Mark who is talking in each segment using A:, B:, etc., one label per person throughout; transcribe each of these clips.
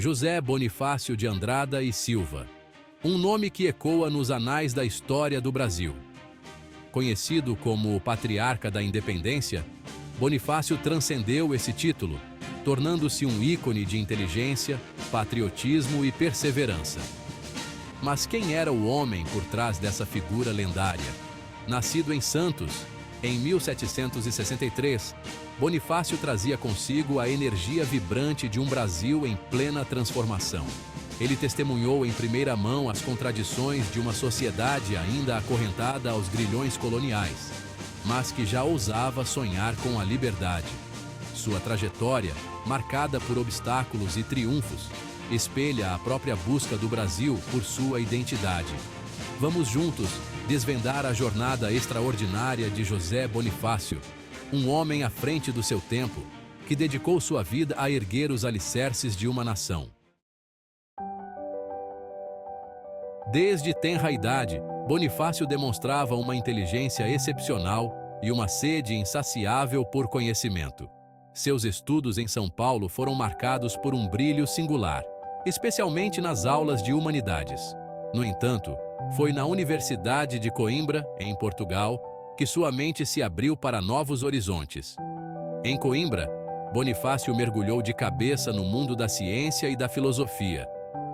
A: José Bonifácio de Andrada e Silva. Um nome que ecoa nos anais da história do Brasil. Conhecido como o Patriarca da Independência, Bonifácio transcendeu esse título, tornando-se um ícone de inteligência, patriotismo e perseverança. Mas quem era o homem por trás dessa figura lendária? Nascido em Santos, em 1763, Bonifácio trazia consigo a energia vibrante de um Brasil em plena transformação. Ele testemunhou em primeira mão as contradições de uma sociedade ainda acorrentada aos grilhões coloniais, mas que já ousava sonhar com a liberdade. Sua trajetória, marcada por obstáculos e triunfos, espelha a própria busca do Brasil por sua identidade. Vamos juntos desvendar a jornada extraordinária de José Bonifácio, um homem à frente do seu tempo, que dedicou sua vida a erguer os alicerces de uma nação. Desde tenra idade, Bonifácio demonstrava uma inteligência excepcional e uma sede insaciável por conhecimento. Seus estudos em São Paulo foram marcados por um brilho singular, especialmente nas aulas de humanidades. No entanto, foi na Universidade de Coimbra, em Portugal, que sua mente se abriu para novos horizontes. Em Coimbra, Bonifácio mergulhou de cabeça no mundo da ciência e da filosofia.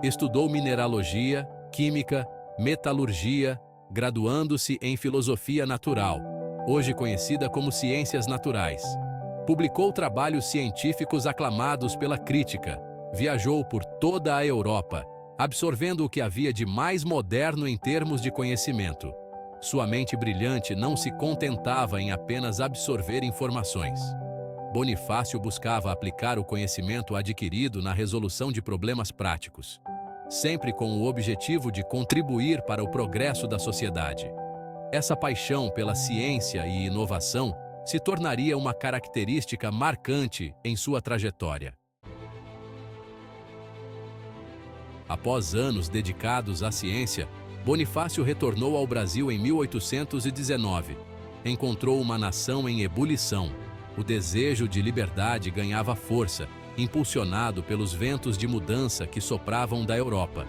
A: Estudou mineralogia, química, metalurgia, graduando-se em filosofia natural, hoje conhecida como ciências naturais. Publicou trabalhos científicos aclamados pela crítica. Viajou por toda a Europa, absorvendo o que havia de mais moderno em termos de conhecimento. Sua mente brilhante não se contentava em apenas absorver informações. Bonifácio buscava aplicar o conhecimento adquirido na resolução de problemas práticos, sempre com o objetivo de contribuir para o progresso da sociedade. Essa paixão pela ciência e inovação se tornaria uma característica marcante em sua trajetória. Após anos dedicados à ciência, Bonifácio retornou ao Brasil em 1819. Encontrou uma nação em ebulição. O desejo de liberdade ganhava força, impulsionado pelos ventos de mudança que sopravam da Europa.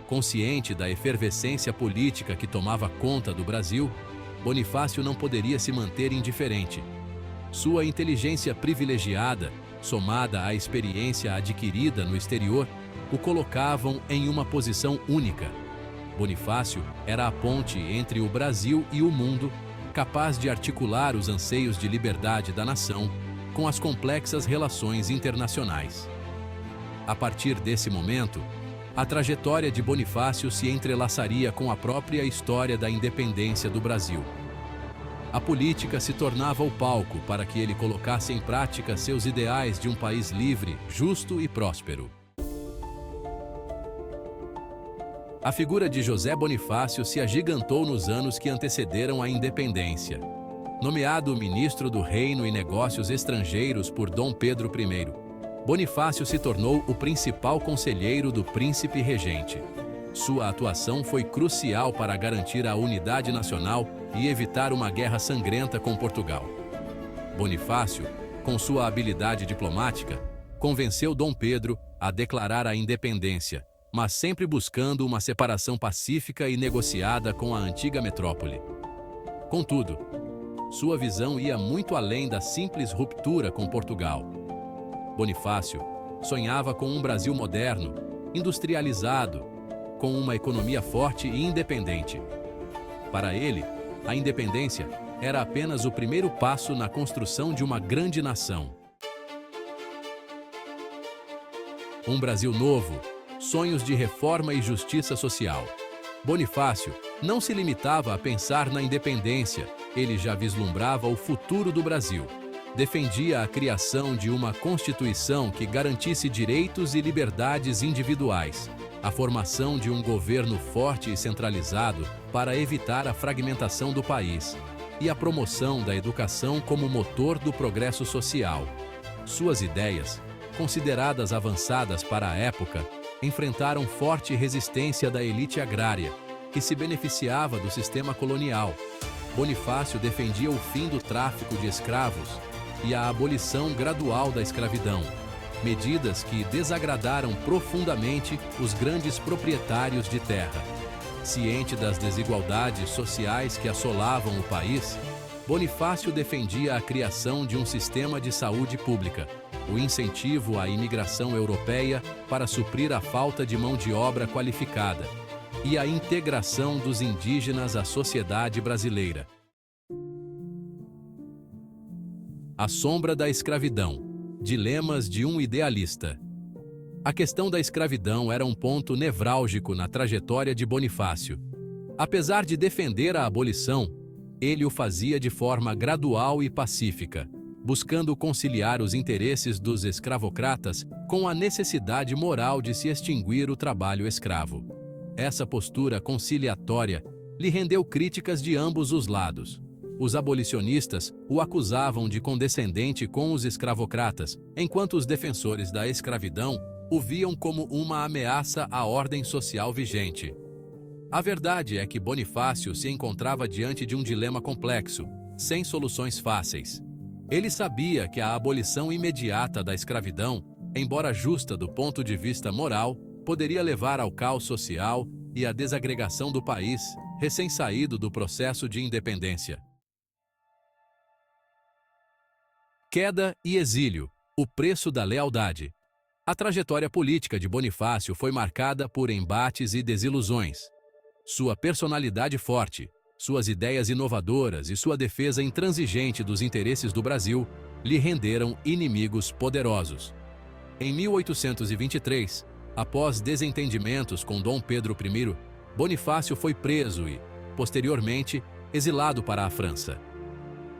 A: Consciente da efervescência política que tomava conta do Brasil, Bonifácio não poderia se manter indiferente. Sua inteligência privilegiada, somada à experiência adquirida no exterior, o colocavam em uma posição única. Bonifácio era a ponte entre o Brasil e o mundo, capaz de articular os anseios de liberdade da nação com as complexas relações internacionais. A partir desse momento, a trajetória de Bonifácio se entrelaçaria com a própria história da independência do Brasil. A política se tornava o palco para que ele colocasse em prática seus ideais de um país livre, justo e próspero. A figura de José Bonifácio se agigantou nos anos que antecederam a independência. Nomeado ministro do Reino e Negócios Estrangeiros por Dom Pedro I, Bonifácio se tornou o principal conselheiro do príncipe regente. Sua atuação foi crucial para garantir a unidade nacional e evitar uma guerra sangrenta com Portugal. Bonifácio, com sua habilidade diplomática, convenceu Dom Pedro a declarar a independência, mas sempre buscando uma separação pacífica e negociada com a antiga metrópole. Contudo, sua visão ia muito além da simples ruptura com Portugal. Bonifácio sonhava com um Brasil moderno, industrializado, com uma economia forte e independente. Para ele, a independência era apenas o primeiro passo na construção de uma grande nação. Um Brasil novo, sonhos de reforma e justiça social. Bonifácio não se limitava a pensar na independência, ele já vislumbrava o futuro do Brasil. Defendia a criação de uma Constituição que garantisse direitos e liberdades individuais, a formação de um governo forte e centralizado para evitar a fragmentação do país, e a promoção da educação como motor do progresso social. Suas ideias, consideradas avançadas para a época, enfrentaram forte resistência da elite agrária, que se beneficiava do sistema colonial. Bonifácio defendia o fim do tráfico de escravos e a abolição gradual da escravidão. medidas que desagradaram profundamente os grandes proprietários de terra. Ciente das desigualdades sociais que assolavam o país, Bonifácio defendia a criação de um sistema de saúde pública, o incentivo à imigração europeia para suprir a falta de mão de obra qualificada e a integração dos indígenas à sociedade brasileira. A sombra da escravidão. Dilemas de um idealista. A questão da escravidão era um ponto nevrálgico na trajetória de Bonifácio. Apesar de defender a abolição, ele o fazia de forma gradual e pacífica, buscando conciliar os interesses dos escravocratas com a necessidade moral de se extinguir o trabalho escravo. Essa postura conciliatória lhe rendeu críticas de ambos os lados. Os abolicionistas o acusavam de condescendente com os escravocratas, enquanto os defensores da escravidão o viam como uma ameaça à ordem social vigente. A verdade é que Bonifácio se encontrava diante de um dilema complexo, sem soluções fáceis. Ele sabia que a abolição imediata da escravidão, embora justa do ponto de vista moral, poderia levar ao caos social e à desagregação do país, recém-saído do processo de independência. Queda e exílio. O preço da lealdade. A trajetória política de Bonifácio foi marcada por embates e desilusões. Sua personalidade forte, suas ideias inovadoras e sua defesa intransigente dos interesses do Brasil lhe renderam inimigos poderosos. Em 1823, após desentendimentos com Dom Pedro I, Bonifácio foi preso e, posteriormente, exilado para a França.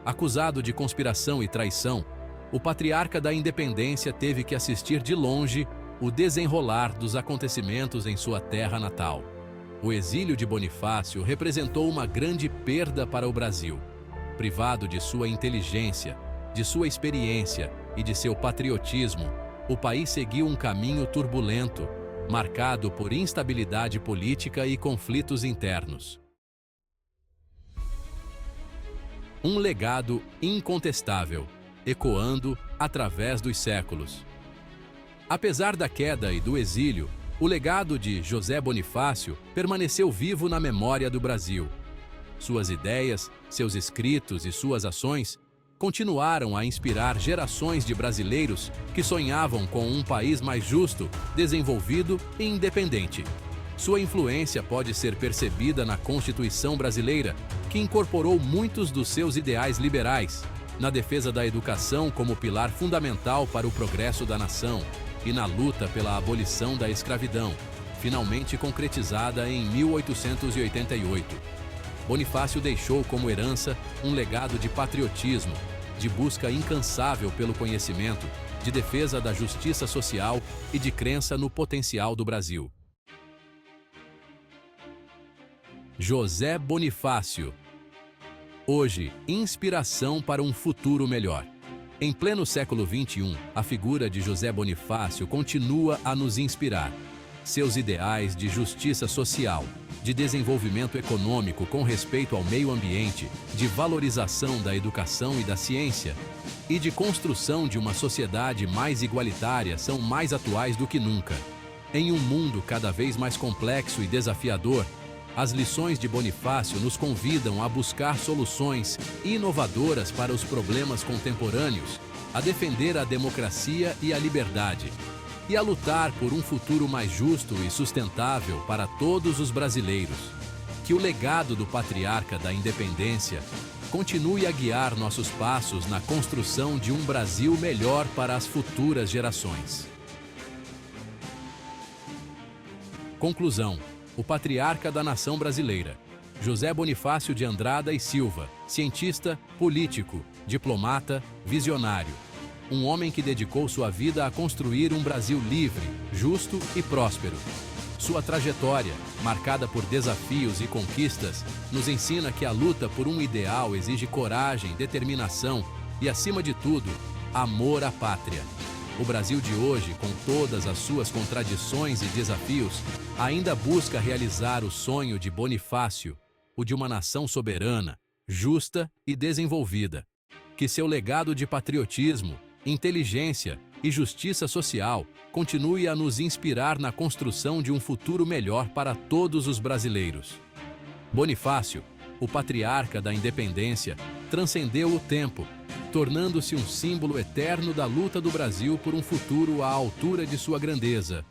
A: Acusado de conspiração e traição, o patriarca da independência teve que assistir de longe o desenrolar dos acontecimentos em sua terra natal. O exílio de Bonifácio representou uma grande perda para o Brasil. Privado de sua inteligência, de sua experiência e de seu patriotismo, o país seguiu um caminho turbulento, marcado por instabilidade política e conflitos internos. Um legado incontestável, ecoando através dos séculos. Apesar da queda e do exílio, o legado de José Bonifácio permaneceu vivo na memória do Brasil. Suas ideias, seus escritos e suas ações continuaram a inspirar gerações de brasileiros que sonhavam com um país mais justo, desenvolvido e independente. Sua influência pode ser percebida na Constituição brasileira, que incorporou muitos dos seus ideais liberais, na defesa da educação como pilar fundamental para o progresso da nação e na luta pela abolição da escravidão, finalmente concretizada em 1888. Bonifácio deixou como herança um legado de patriotismo, de busca incansável pelo conhecimento, de defesa da justiça social e de crença no potencial do Brasil. José Bonifácio. Hoje, inspiração para um futuro melhor. Em pleno século XXI, a figura de José Bonifácio continua a nos inspirar. Seus ideais de justiça social, de desenvolvimento econômico com respeito ao meio ambiente, de valorização da educação e da ciência, e de construção de uma sociedade mais igualitária são mais atuais do que nunca. Em um mundo cada vez mais complexo e desafiador, as lições de Bonifácio nos convidam a buscar soluções inovadoras para os problemas contemporâneos, a defender a democracia e a liberdade, e a lutar por um futuro mais justo e sustentável para todos os brasileiros. Que o legado do patriarca da independência continue a guiar nossos passos na construção de um Brasil melhor para as futuras gerações. Conclusão. O patriarca da nação brasileira, José Bonifácio de Andrada e Silva, cientista, político, diplomata, visionário. Um homem que dedicou sua vida a construir um Brasil livre, justo e próspero. Sua trajetória, marcada por desafios e conquistas, nos ensina que a luta por um ideal exige coragem, determinação e, acima de tudo, amor à pátria. O Brasil de hoje, com todas as suas contradições e desafios, ainda busca realizar o sonho de Bonifácio, o de uma nação soberana, justa e desenvolvida. Que seu legado de patriotismo, inteligência e justiça social continue a nos inspirar na construção de um futuro melhor para todos os brasileiros. Bonifácio, o patriarca da independência, transcendeu o tempo, tornando-se um símbolo eterno da luta do Brasil por um futuro à altura de sua grandeza.